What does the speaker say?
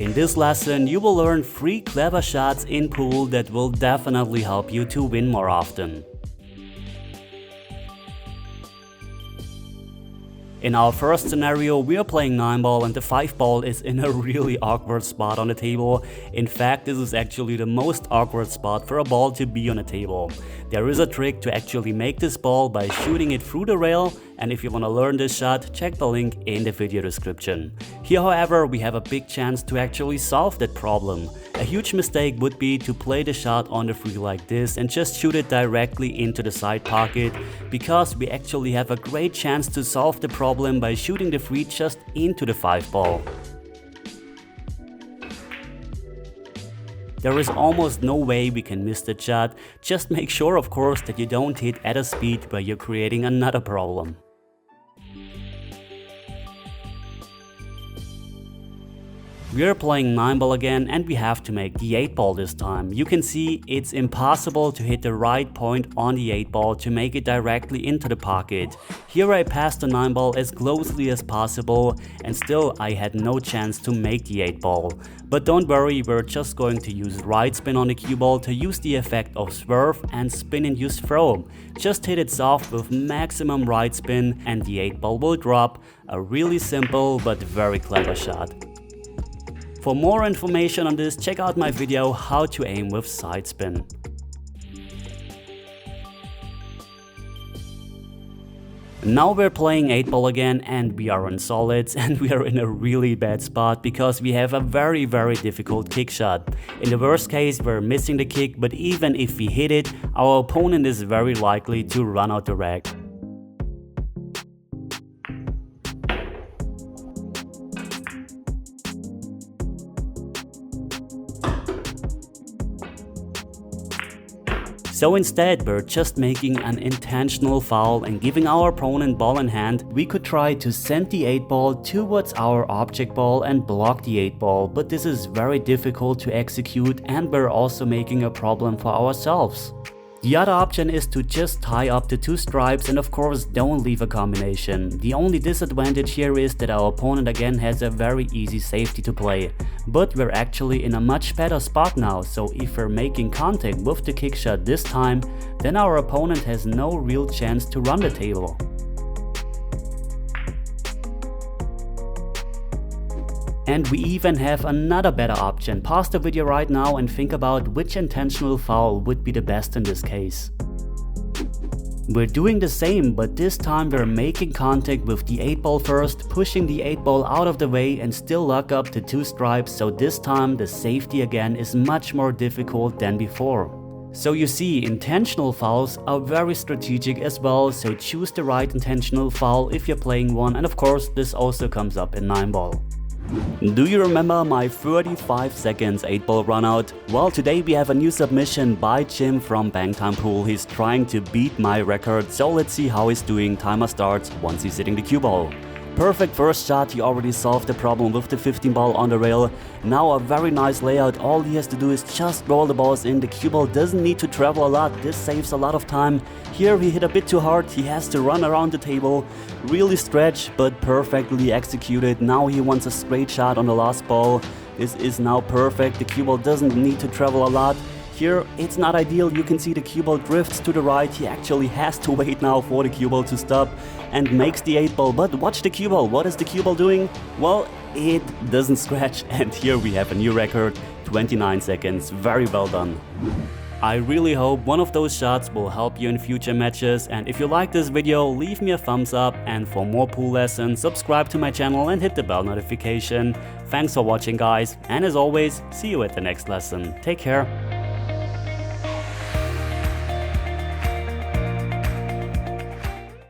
In this lesson, you will learn 3 clever shots in pool that will definitely help you to win more often. In our first scenario, we are playing 9-ball and the 5-ball is in a really awkward spot on the table. In fact, this is actually the most awkward spot for a ball to be on a table. There is a trick to actually make this ball by shooting it through the rail, and if you want to learn this shot, check the link in the video description. Here, however, we have a big chance to actually solve that problem. A huge mistake would be to play the shot on the 3 like this and just shoot it directly into the side pocket, because we actually have a great chance to solve the problem by shooting the 3 just into the 5-ball. There is almost no way we can miss the shot. Just make sure, of course, that you don't hit at a speed where you're creating another problem. We are playing 9-ball again and we have to make the 8-ball this time. You can see it's impossible to hit the right point on the 8-ball to make it directly into the pocket. Here I passed the 9-ball as closely as possible and still I had no chance to make the 8-ball. But don't worry, we're just going to use right spin on the cue ball to use the effect of swerve and spin-induced throw. Just hit it soft with maximum right spin and the 8-ball will drop. A really simple but very clever shot. For more information on this, check out my video how to aim with side spin. Now we're playing 8-ball again and we are on solids and we are in a really bad spot because we have a very difficult kick shot. In the worst case we're missing the kick, but even if we hit it, our opponent is very likely to run out the rack. So instead, we're just making an intentional foul and giving our opponent ball in hand. We could try to send the 8-ball towards our object ball and block the 8-ball, but this is very difficult to execute and we're also making a problem for ourselves. The other option is to just tie up the 2 stripes and of course don't leave a combination. The only disadvantage here is that our opponent again has a very easy safety to play. But we're actually in a much better spot now, so if we're making contact with the kick shot this time, then our opponent has no real chance to run the table. And we even have another better option. Pause the video right now and think about which intentional foul would be the best in this case. We're doing the same, but this time we're making contact with the 8-ball first, pushing the 8-ball out of the way and still lock up the 2 stripes, so this time the safety again is much more difficult than before. So you see, intentional fouls are very strategic as well, so choose the right intentional foul if you're playing one, and of course this also comes up in 9-ball. Do you remember my 35 seconds 8-ball runout? Well, today we have a new submission by Jim from Bangtime Pool. He's trying to beat my record, so let's see how he's doing. Timer starts once he's hitting the cue ball. Perfect first shot, he already solved the problem with the 15-ball on the rail. Now a very nice layout, all he has to do is just roll the balls in. The cue ball doesn't need to travel a lot, this saves a lot of time. Here he hit a bit too hard, he has to run around the table. Really stretched, but perfectly executed. Now he wants a straight shot on the last ball. This is now perfect, the cue ball doesn't need to travel a lot. Here it's not ideal, you can see the cue ball drifts to the right. He actually has to wait now for the cue ball to stop and makes the 8-ball. But watch the cue ball, what is the cue ball doing? Well, it doesn't scratch, and here we have a new record, 29 seconds, very well done. I really hope one of those shots will help you in future matches, and if you like this video, leave me a thumbs up, and for more pool lessons, subscribe to my channel and hit the bell notification. Thanks for watching guys, and as always, see you at the next lesson. Take care.